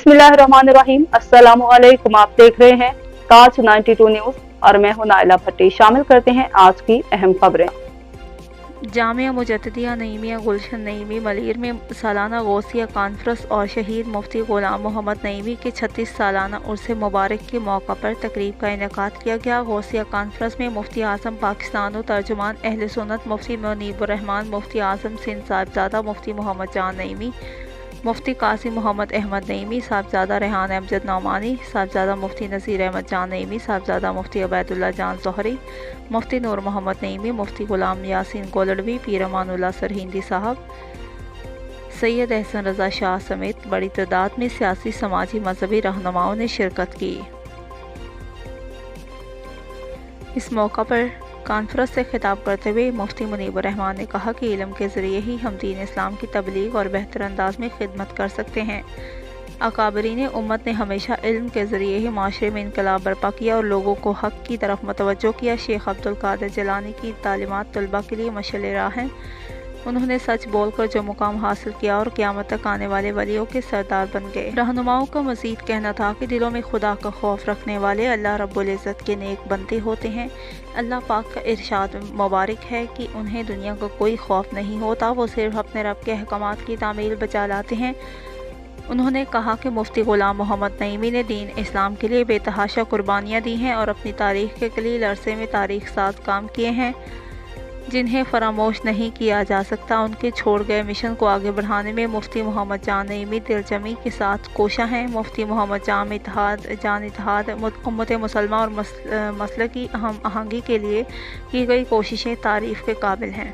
बिस्मिल्लाहिर्रहमानिर्रहीम। अस्सलामुअलैकुम। आप देख रहे हैं ताज 92 न्यूज और मैं हूं नाइला भट्टी। शामिल करते हैं आज की अहम खबरें। जामिया मुजद्दिदिया नईमिया गुलशन नईमी मलीर में सालाना गौसिया कॉन्फ्रेंस और शहीद मुफ्ती गुलाम मोहम्मद नईमी के 36 सालाना उर्स मुबारक के मौका पर तकरीब का इनेकाद किया गया। गौसिया कॉन्फ्रेंस में मुफ्ती आज़म पाकिस्तान और तर्जुमान अहले सुन्नत मुफ्ती मुनीबुर्रहमान, मुफ्ती आज़म सिंध साहिबजादा, मुफ्ती मोहम्मद जान नईमी, मुफ्ती कासिम मोहम्मद अहमद नईमी, साहिबजादा रेहान अमजद नौमानी, साहिबजादा मुफ्ती नज़ीर अहमद जान नईमी, साहिबजादा मुफ्ती अबैदुल्लाह जान ज़ोहरी, मुफ्ती नूर मोहम्मद नईमी, मुफ्ती गुलाम यासीन गोलड़वी, पीर अमानुल्लाह सरहिंदी साहब, सैयद अहसन रज़ा शाह समेत बड़ी तादाद में सियासी, समाजी, मजहबी रहनुमाओं ने शिरकत की। इस मौका पर कॉन्फ्रेंस से खिताब करते हुए मुफ्ती मुनीबुर्रहमान ने कहा कि इल्म के ज़रिए ही हम दीन इस्लाम की तबलीग और बेहतर अंदाज में खिदमत कर सकते हैं। अकाबरीन उम्मत ने हमेशा इल्म के ज़रिए ही माशरे में इनकलाब बर्पा किया और लोगों को हक़ की तरफ मतवज्जो किया। शेख अब्दुल कादिर जिलानी की तालीमात तलबा के लिए मशअल राह हैं। उन्होंने सच बोलकर जो मुकाम हासिल किया और क़यामत तक आने वाले वलियों के सरदार बन गए। रहनुमाओं का मज़ीद कहना था कि दिलों में खुदा का खौफ रखने वाले अल्लाह रब्बुल इज़्ज़त के नेक बंदे होते हैं। अल्लाह पाक का इरशाद मुबारक है कि उन्हें दुनिया का कोई खौफ नहीं होता, वो सिर्फ अपने रब के अहकामात की तामील बचा लाते हैं। उन्होंने कहा कि मुफ्ती गुलाम मोहम्मद नईमी ने दीन इस्लाम के लिए बेतहाशा कुर्बानियाँ दी हैं और अपनी तारीख़ के कलील अरसे में तारीख़ साज काम किए हैं जिन्हें फरामोश नहीं किया जा सकता। उनके छोड़ गए मिशन को आगे बढ़ाने में मुफ्ती मोहम्मद जान नईमी दिलजमी के साथ कोशा हैं। मुफ्ती मोहम्मद जान इत्तेहाद उम्मत मुसलमा और मसल की अहम आहंगी के लिए की गई कोशिशें तारीफ़ के काबिल हैं।